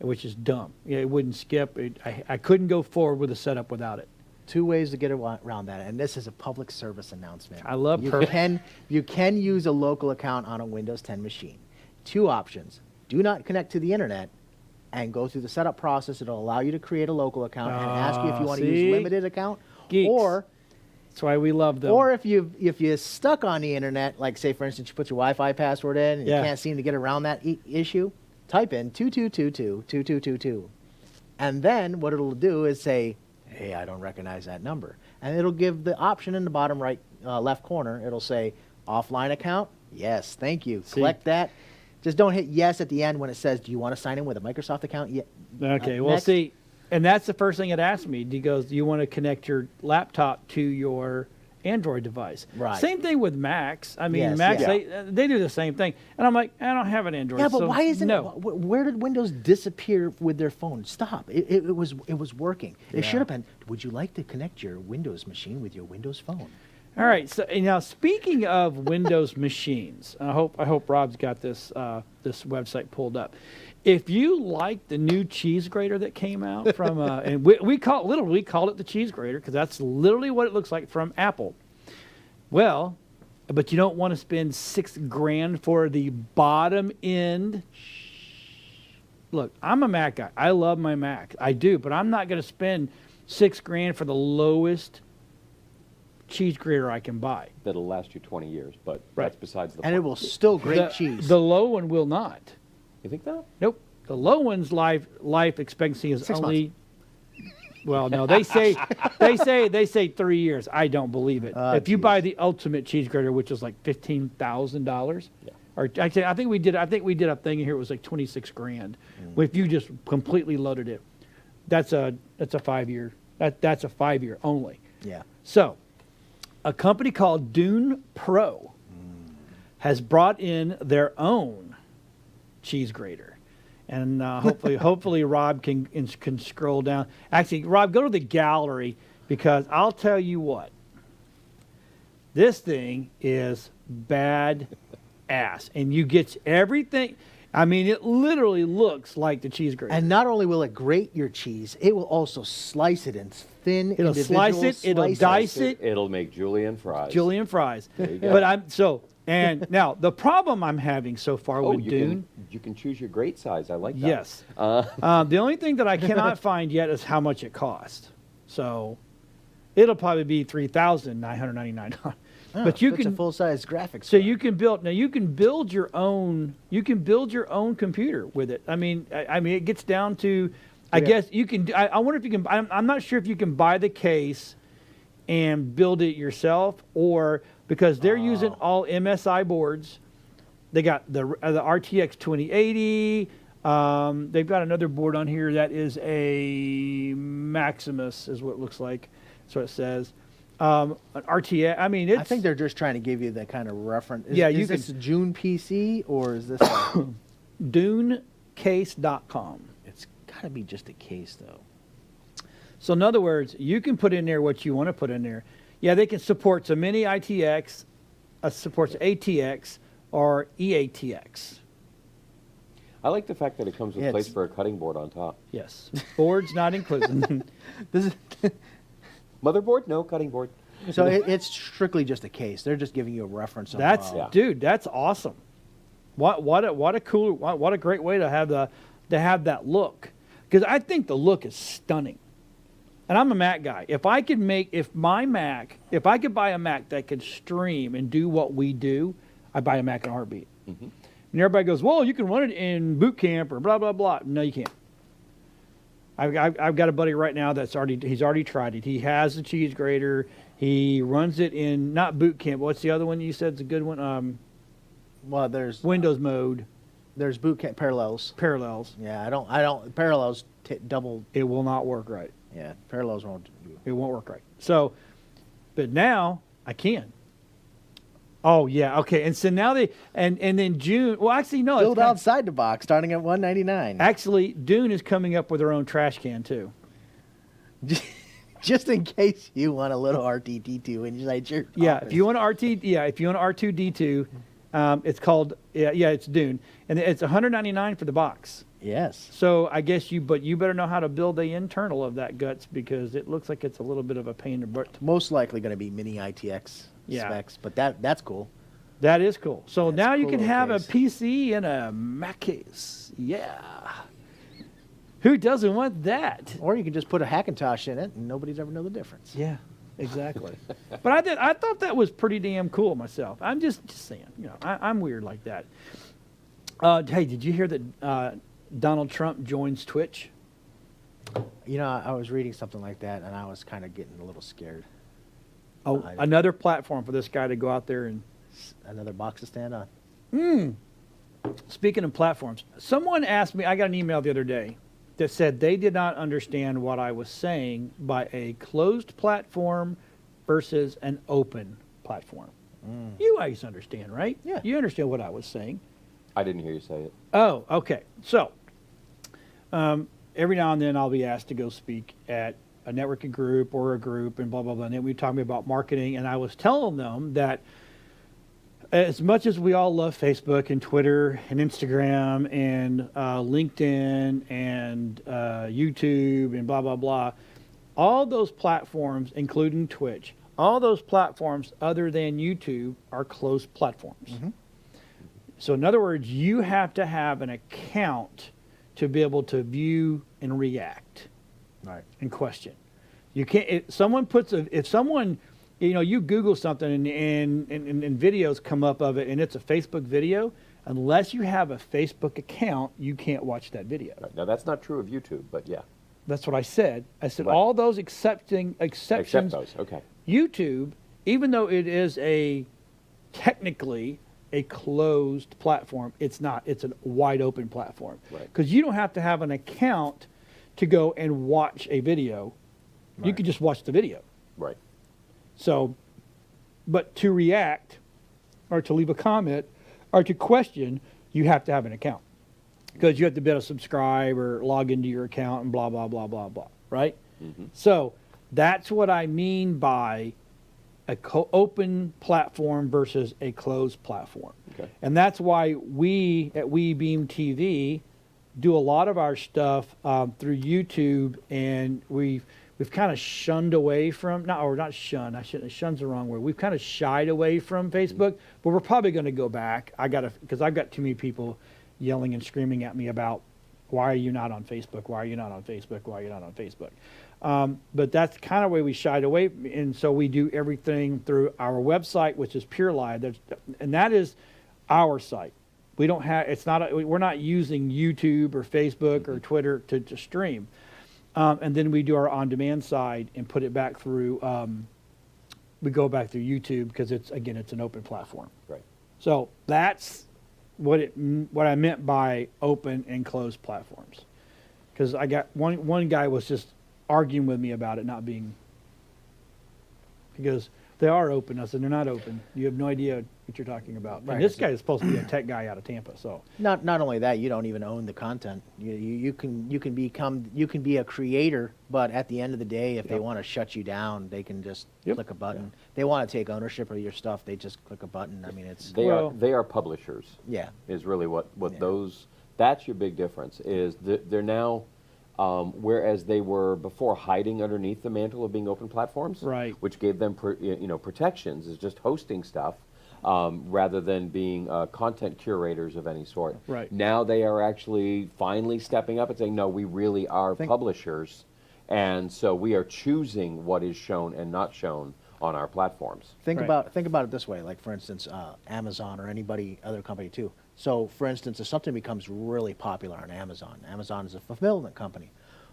which is dumb. Yeah, it wouldn't skip. I couldn't go forward with the setup without it. 2 ways to get around that, and this is a public service announcement. I love you can use a local account on a Windows 10 machine. 2 options: do not connect to the internet, and go through the setup process. It'll allow you to create a local account and ask you if you want to see? use limited account, Geeks. or That's why we love them. Or if you're stuck on the internet, like say for instance you put your Wi-Fi password in and you can't seem to get around that issue, type in 22222222, and then what it'll do is say, "Hey, I don't recognize that number," and it'll give the option in the bottom right left corner. It'll say offline account. Yes, thank you. Select that. Just don't hit yes at the end when it says, "Do you want to sign in with a Microsoft account?" Okay, well, next. see, and that's the first thing it asked me. He goes, "Do you want to connect your laptop to your Android device?" Right. Same thing with Macs. I mean, Yes, Macs, yeah. they do the same thing. And I'm like, I don't have an Android. Yeah, but so why isn't no. it? Where did Windows disappear with their phone? Stop! It was working. It should have been. Would you like to connect your Windows machine with your Windows phone? All right. So now, speaking of Windows machines, I hope Rob's got this this website pulled up. If you like the new cheese grater that came out from, and we call it the cheese grater because that's literally what it looks like from Apple. Well, but you don't want to spend $6,000 for the bottom end. Look, I'm a Mac guy. I love my Mac. I do, but I'm not going to spend $6,000 for the lowest cheese grater I can buy. That'll last you 20 years, but that's besides the And it point. will still grate cheese. The low one will not. You think that? Nope. The low one's life expectancy is 6 only. Well, no, they say 3 years. I don't believe it. If you buy the ultimate cheese grater, which is like $15,000, or actually, I think we did a thing here. It was like $26,000. If you just completely loaded it, that's a 5 year. That's a 5 year only. Yeah. So, a company called Dune Pro has brought in their own cheese grater, and hopefully Rob can scroll down. Actually, Rob, go to the gallery because I'll tell you what, this thing is bad ass, and you get everything. I mean, it literally looks like the cheese grater. And not only will it grate your cheese, it will also slice it in thin. It'll slice it. It'll slices. dice it. It'll make julienne fries. Julienne fries. There you go. But and now the problem I'm having so far with Dune. You can choose your grate size. I like that. Yes. The only thing that I cannot find yet is how much it costs. So it'll probably be $3,999. But you it's can a full-size graphics. so card. you can build your own computer with it. I mean it gets down to I guess you can I wonder if you can I'm not sure if you can buy the case and build it yourself, or because they're using all MSI boards. They got the RTX 2080. They've got another board on here that is a Maximus, is what it looks like. That's what it says. An RTX. I mean, I think they're just trying to give you that kind of reference. Yeah, is this a June PC or is this? DuneCase.com. It's got to be just a case though. So in other words, you can put in there what you want to put in there. Yeah, they can support some mini ITX, supports ATX or EATX. I like the fact that it comes with Yeah, place it's- for a cutting board on top. Yes, boards not included. This is Motherboard? No, cutting board. so it's strictly just a case. They're just giving you a reference. Of, Dude, that's awesome. What a great way to have that look, because I think the look is stunning. And I'm a Mac guy. If I could buy a Mac that could stream and do what we do, I'd buy a Mac in a heartbeat. Mm-hmm. And everybody goes, well, you can run it in boot camp or blah, blah, blah. No, you can't. I've got a buddy right now he's already tried it. He has the cheese grater. He runs it in not boot camp. What's the other one you said is a good one? Well, there's Windows mode. There's boot camp Parallels. Parallels. Yeah, I don't Parallels double. It will not work right. Yeah, Parallels won't. It won't work right. So, but now I can. Oh yeah, okay. And so now and then June. Well, actually no. Build outside the box, starting at $199. Actually, Dune is coming up with their own trash can too. Just in case you want a little R2D2 inside your Yeah, office. if you want R2D2, it's called it's Dune, and it's $199 for the box. Yes. So I guess you better know how to build the internal of that guts because it looks like it's a little bit of a pain to. Most likely going to be mini ITX specs, but that's cool. That is cool. So That's now a you cool can little have case. a PC and a Mac case. Yeah. Who doesn't want that? Or you can just put a Hackintosh in it, and nobody's ever know the difference. Yeah, exactly. But I thought that was pretty damn cool myself. I'm just saying, I'm weird like that. Hey, did you hear that Donald Trump joins Twitch? I was reading something like that, and I was kind of getting a little scared. Oh, another platform for this guy to go out there and. Another box to stand on. Speaking of platforms, someone asked me, I got an email the other day that said they did not understand what I was saying by a closed platform versus an open platform. You guys understand, right? Yeah. You understand what I was saying. I didn't hear you say it. Oh, okay. So, every now and then I'll be asked to go speak at a networking group or a group and blah, blah, blah. And then we talk about marketing. And I was telling them that as much as we all love Facebook and Twitter and Instagram and LinkedIn and YouTube and blah, blah, blah, all those platforms, including Twitch, all those platforms other than YouTube are closed platforms. Mm-hmm. So in other words, you have to have an account to be able to view and react and question. You can't, if someone, you Google something and videos come up of it and it's a Facebook video, unless you have a Facebook account, you can't watch that video. Right. Now, that's not true of YouTube, but yeah. That's what I said. I said Right. all those exceptions. Except those, okay. YouTube, even though it is technically a closed platform, it's not. It's a wide open platform. Right. Because you don't have to have an account to go and watch a video. You Right. can just watch the video. Right. So, but to react or to leave a comment or to question, you have to have an account because you have to be able to subscribe or log into your account and blah, blah, blah, blah, blah, right? Mm-hmm. So that's what I mean by a open platform versus a closed platform. Okay. And that's why we at WeBeam TV do a lot of our stuff through YouTube, and we've kind of shunned away from, not shunned, shunned's the wrong word. We've kind of shied away from Facebook, but we're probably going to go back. Because I've got too many people yelling and screaming at me about, why are you not on Facebook? Why are you not on Facebook? Why are you not on Facebook? But that's kind of where we shied away. And so we do everything through our website, which is Pure Live. And that is our site. We don't have, we're not using YouTube or Facebook or Twitter to stream. And then we do our on-demand side and put it back through, we go back through YouTube because it's an open platform. Right. So that's what I meant by open and closed platforms. Because I got one guy was just arguing with me about it not being, he goes, they are open. I said, they're not open. You have no idea what you're talking about. Right. And this guy is supposed to be a tech guy out of Tampa, so. Not only that, you don't even own the content. You can be a creator, but at the end of the day, if they want to shut you down, they can just click a button. They want to take ownership of your stuff, they just click a button. I mean, it's They are publishers. Yeah. Is really what Yeah. those. That's your big difference. Is they're now, whereas they were before hiding underneath the mantle of being open platforms, Right. which gave them protections, is just hosting stuff. Rather than being content curators of any sort. Right. Now they are actually finally stepping up and saying, no, we really are publishers, and so we are choosing what is shown and not shown on our platforms. Think Right. about it this way, like for instance, Amazon or other company too. So for instance, if something becomes really popular on Amazon is a fulfillment company.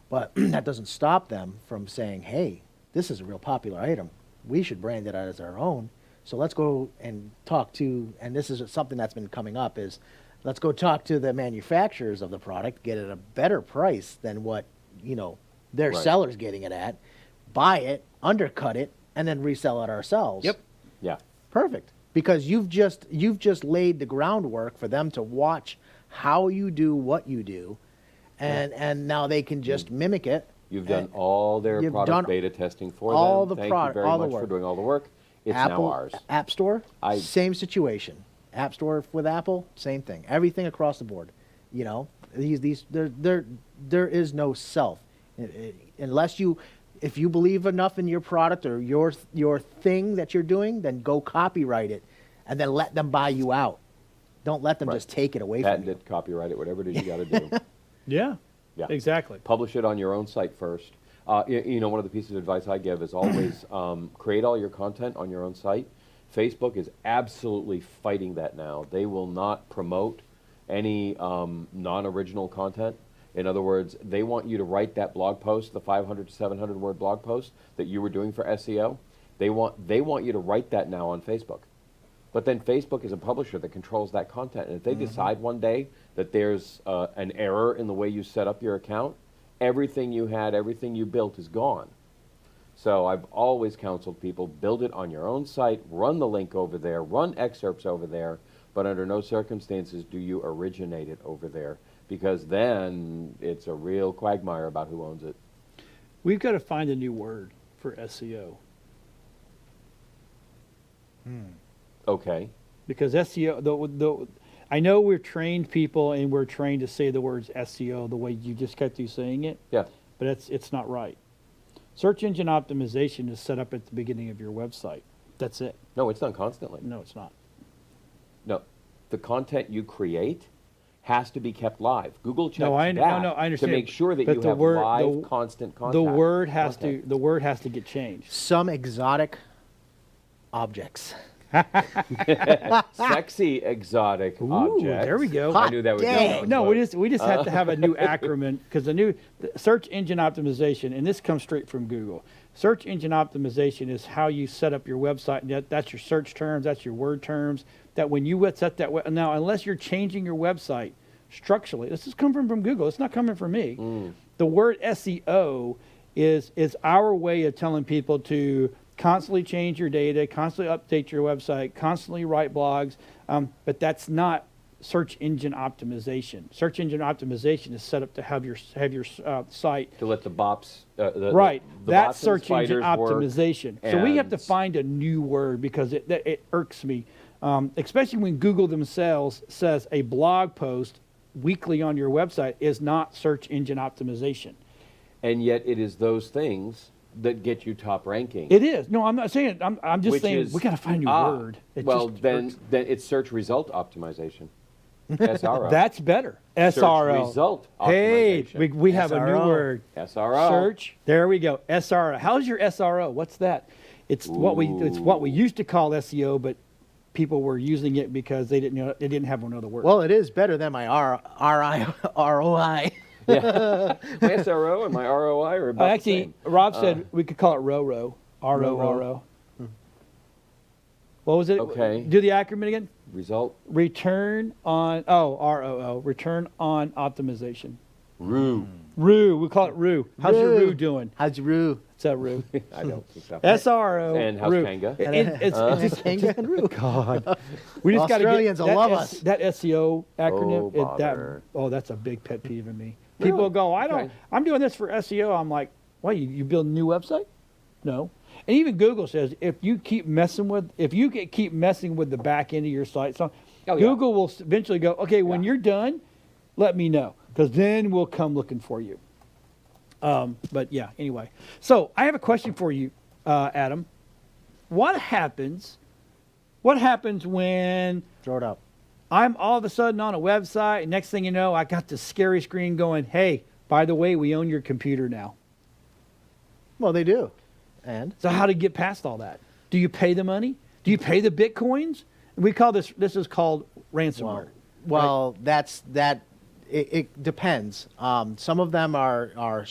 But that doesn't stop them from saying, hey, this is a real popular item. We should brand it as our own. So let's go and talk to, and this is something that's been coming up, is let's go talk to the manufacturers of the product, get it at a better price than what, their Right. seller's getting it at, buy it, undercut it, and then resell it ourselves. Yep. Yeah. Perfect. Because you've just laid the groundwork for them to watch how you do what you do, and now they can just mimic it. You've done and all their you've product done beta testing for all them. the Thank product- you very all the much for work. doing all the work. It's Apple now ours. App Store, I- same situation. App Store with Apple, same thing. Everything across the board. There is no self unless if you believe enough in your product or your thing that you're doing, then go copyright it, and then let them buy you out. Don't let them Right. just take it away Patent from you. it, copyright it, whatever it is you got to do. Yeah. Yeah. Exactly. Publish it on your own site first. One of the pieces of advice I give is always create all your content on your own site. Facebook is absolutely fighting that now. They will not promote any non-original content. In other words, they want you to write that blog post, the 500 to 700 word blog post that you were doing for SEO. They want you to write that now on Facebook. But then Facebook is a publisher that controls that content. And if they decide one day that there's an error in the way you set up your account, everything you had, everything you built is gone. So I've always counseled people, build it on your own site, run the link over there, run excerpts over there, but under no circumstances do you originate it over there, because then it's a real quagmire about who owns it. We've got to find a new word for SEO. Okay. Because SEO, I know we're trained people and we're trained to say the words SEO the way you just kept through saying it, Yeah. but it's not right. Search engine optimization is set up at the beginning of your website. That's it. No, it's done constantly. No, it's not. No. The content you create has to be kept live. Google checks I that understand. to make sure that But you the have word- live, the- constant content. The word has to get changed. Some exotic objects. Sexy, exotic Ooh, objects. there we go. I knew that would Dang. go. No, we just have to have a new acronym, because the search engine optimization, and this comes straight from Google. Search engine optimization is how you set up your website. And that's your search terms, that's your word terms. That when you set that now, unless you're changing your website structurally, this is coming from Google. It's not coming from me. The word SEO is our way of telling people to constantly change your data, constantly update your website, constantly write blogs, but that's not search engine optimization. Search engine optimization is set up to have your site To let the bops, the right. the That's bots and search engine spiders work. optimization. So we have to and- find a new word, because it irks me, especially when Google themselves says a blog post weekly on your website is not search engine optimization. And yet it is those things that get you top ranking. It is. No, I'm not saying it. I'm just which saying is- we got to find a new word. It well, just then irks- it's search result optimization. SRO. that's better. Search SRO. result Hey, optimization. we have a new SRO. word. SRO. Search. There we go. SRO. How's your SRO? What's that? It's what we used to call SEO, but people were using it because they didn't have another word. Well, it is better than my ROI. Yeah. My SRO and my ROI are about the actually, same. Rob said we could call it RORO. RORO. What was it? Okay. Do the acronym again. Result. Return on ROO. Return on optimization. Roo. ROO. We call it ROO. How's your Roo. ROO doing? How's your Roo? What's that ROO? I don't think so. SRO. And how's ROO. Kanga? It's just Kanga and Roo. God. We just got to get Australians will that love us. That SEO acronym. Oh, bother. That's a big pet peeve of me. Really? People go, Okay. I'm doing this for SEO. I'm like, why, you build a new website? No. And even Google says if you keep messing with the back end of your site, so Oh, yeah. Google will eventually go, okay, when Yeah. you're done, let me know, because then we'll come looking for you. But yeah, anyway. So I have a question for you, Adam. What happens when Throw it up. I'm all of a sudden on a website, and next thing you know, I got this scary screen going, hey, by the way, we own your computer now. Well, they do. And So how to get past all that? Do you pay the money? Do you pay the Bitcoins? We call this is called ransomware. well, that's that. It depends. Some of them are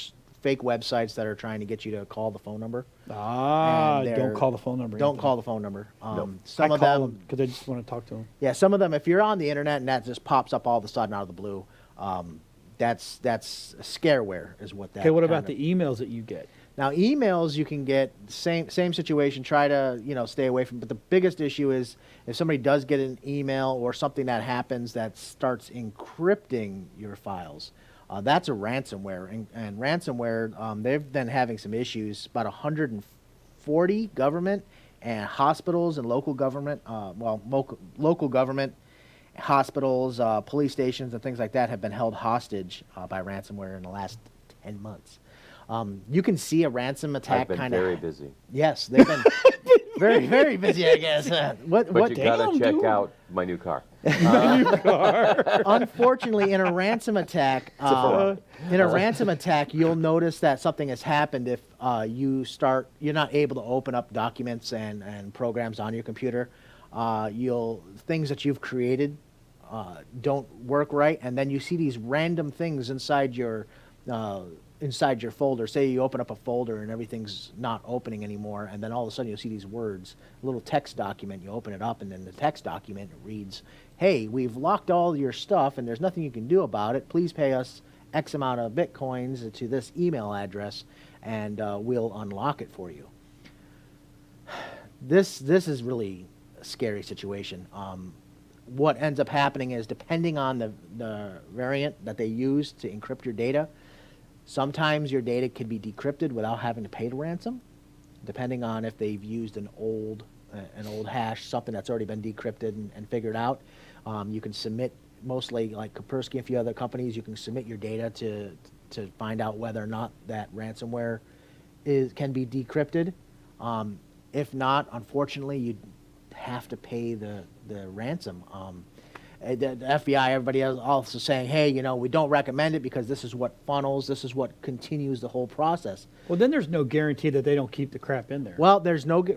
fake websites that are trying to get you to call the phone number. Don't they're- call the phone number. Don't call the phone number. I Some of call them, because I just want to talk to them. yeah, some of them, if you're on the internet and that just pops up all of a sudden out of the blue, that's scareware is what that. Okay, what kind about of- the emails that you get? Now, emails you can get same situation. Try to stay away from. But the biggest issue is if somebody does get an email or something that happens that starts encrypting your files. That's a ransomware, and ransomware. They've been having some issues. About 140 government and hospitals and local government, local government, hospitals, police stations, and things like that have been held hostage by ransomware in the last 10 months. You can see a ransom attack I've been kind of. very busy. Yes, they've been very, very busy, I guess. But you gotta damn, check dude. out my new car. Unfortunately, in a ransom attack, you'll notice that something has happened if you're not able to open up documents and programs on your computer. Things that you've created don't work right, and then you see these random things inside your folder. Say you open up a folder and everything's not opening anymore, and then all of a sudden you'll see these words, a little text document. You open it up, and then the text document reads, "Hey, we've locked all your stuff, and there's nothing you can do about it. Please pay us X amount of Bitcoins to this email address, and we'll unlock it for you." This is really a scary situation. What ends up happening is, depending on the variant that they use to encrypt your data, sometimes your data can be decrypted without having to pay the ransom, depending on if they've used an old hash, something that's already been decrypted and figured out. You can submit, mostly like Kaspersky and a few other companies, you can submit your data to find out whether or not that ransomware can be decrypted. If not, unfortunately, you'd have to pay the ransom. The FBI, everybody else also saying, hey, we don't recommend it because this is what funnels, this is what continues the whole process. Well, then there's no guarantee that they don't keep the crap in there. Well,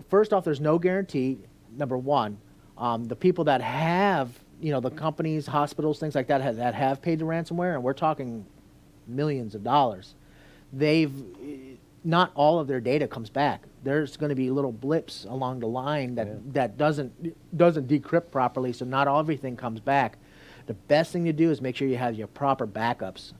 first off, there's no guarantee, number one. The people that have, the companies, hospitals, things like that have paid the ransomware, and we're talking millions of dollars, not all of their data comes back. There's going to be little blips along the line that doesn't decrypt properly, so not everything comes back. The best thing to do is make sure you have your proper backups.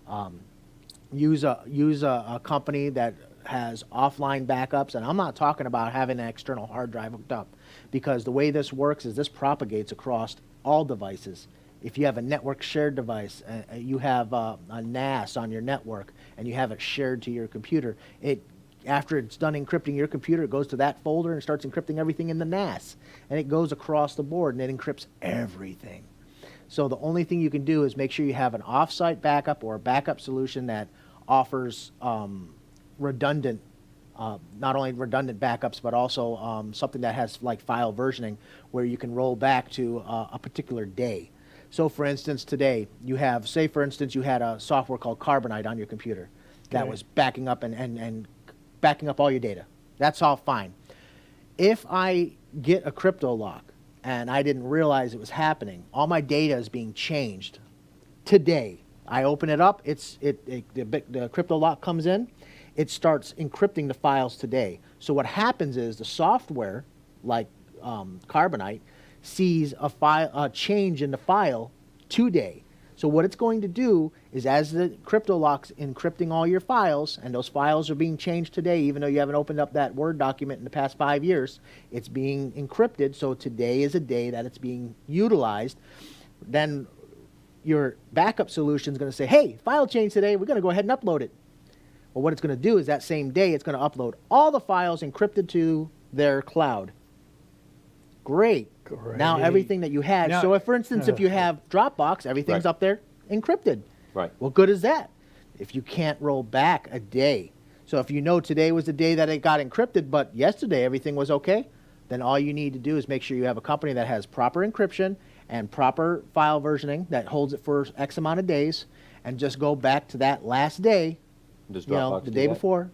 Use a company that has offline backups, and I'm not talking about having an external hard drive hooked up, because the way this works is this propagates across all devices. If you have a network shared device, you have a NAS on your network, and you have it shared to your computer, after it's done encrypting your computer, it goes to that folder and starts encrypting everything in the NAS. And it goes across the board, and it encrypts everything. So the only thing you can do is make sure you have an off-site backup or a backup solution that offers redundant, not only redundant backups, but also something that has like file versioning, where you can roll back to a particular day. So for instance, today, you had a software called Carbonite on your computer that was backing up and backing up all your data. That's all fine. If I get a crypto lock and I didn't realize it was happening, all my data is being changed today. I open it up, the crypto lock comes in, it starts encrypting the files today. So what happens is the software, like Carbonite, sees a change in the file today. So what it's going to do is, as the crypto lock's encrypting all your files, and those files are being changed today, even though you haven't opened up that Word document in the past 5 years, it's being encrypted, so today is a day that it's being utilized. Then your backup solution is going to say, hey, file change today, we're going to go ahead and upload it. Well, what it's going to do is that same day, it's going to upload all the files encrypted to their cloud. Great. Now everything that you had. So if, for instance, if you have Dropbox, everything's up there encrypted. Right. Well, good is that. If you can't roll back a day, so if you know today was the day that it got encrypted, but yesterday everything was okay, then all you need to do is make sure you have a company that has proper encryption and proper file versioning that holds it for X amount of days, and just go back to that last day, Does Dropbox the do day that? before.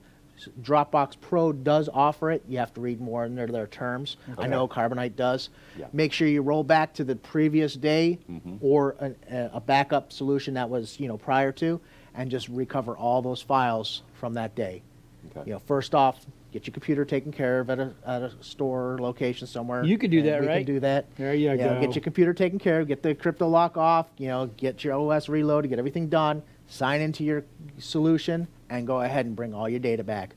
Dropbox Pro does offer it. You have to read more in their terms. I know Carbonite does. Yeah. Make sure you roll back to the previous day or a backup solution that was prior to, and just recover all those files from that day. Okay. You know, first off, get your computer taken care of at a store location somewhere. You could do and that, we right? can do that. There you know, go. Get your computer taken care of, get the crypto lock off, you know, get your OS reloaded, get everything done, sign into your solution, and go ahead and bring all your data back.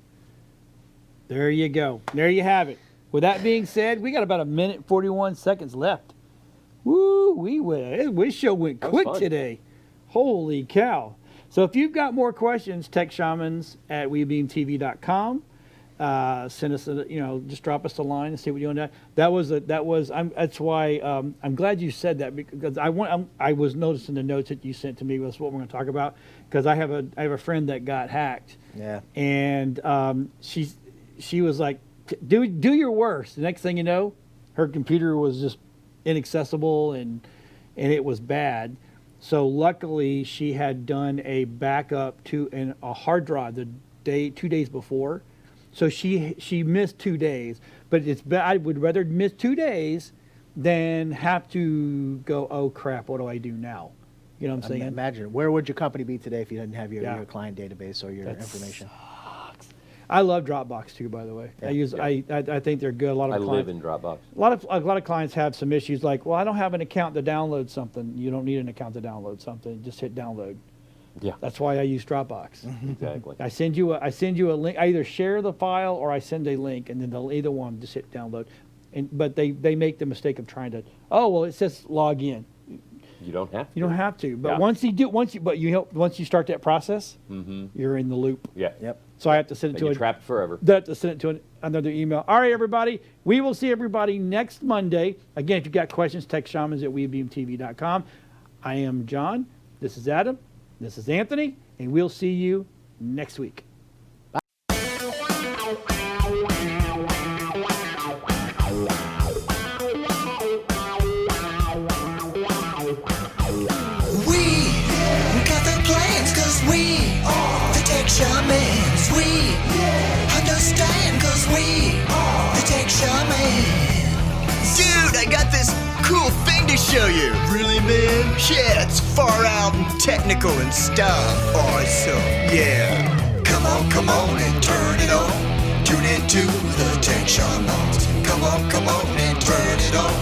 There you go. There you have it. With that being said, we got about 1:41 left. Woo, this show went That was quick fun. today. Holy cow. So if you've got more questions, techshamans@webeamtv.com. Send us just drop us a line and see what you want to. That's why I'm glad you said that, because I was noticing the notes that you sent to me was what we're going to talk about, because I have a friend that got hacked. Yeah. And she was like, do your worst. The next thing you know, her computer was just inaccessible and it was bad. So luckily she had done a backup to a hard drive 2 days before. So she missed 2 days, but I would rather miss 2 days than have to go, oh crap, what do I do now? You know what I'm saying? Imagine, where would your company be today if you didn't have your, Yeah. your client database or your information? I love Dropbox too, by the way. Yeah. I think they're good. A lot of I clients, live in Dropbox. a lot of clients have some issues like, well, I don't have an account to download something. You don't need an account to download something. Just hit download. Yeah, That's why I use Dropbox. exactly. I send you a link. I either share the file or I send a link, and then either one just hit download. But they make the mistake of trying to, oh well, it says log in. You don't have to. You don't have to. But Yeah. once you start that process, you're in the loop. Yeah. Yep. So I have to send it And to you're trapped forever. have to send it to another email. All right, everybody. We will see everybody next Monday. Again, if you've got questions, techshamans@webeamtv.com. I am John. This is Adam. This is Anthony. And we'll see you next week. We got the plans cause we are the Tech Shamans. We understand cause we are the Tech Shamans. Dude, I got this cool thing to show you. Really, man? Yeah, it's far out and technical and stuff. Awesome, yeah. Come on and turn it on. Tune into the Tech Shamans. Come on and turn it on.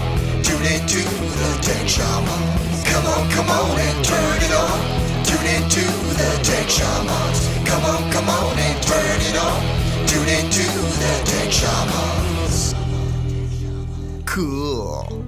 Tune into the Tech Shamans. Come on and turn it on. Tune into the Tech Shamans. Come on and turn it on. Tune into the Tech Shamans. Cool.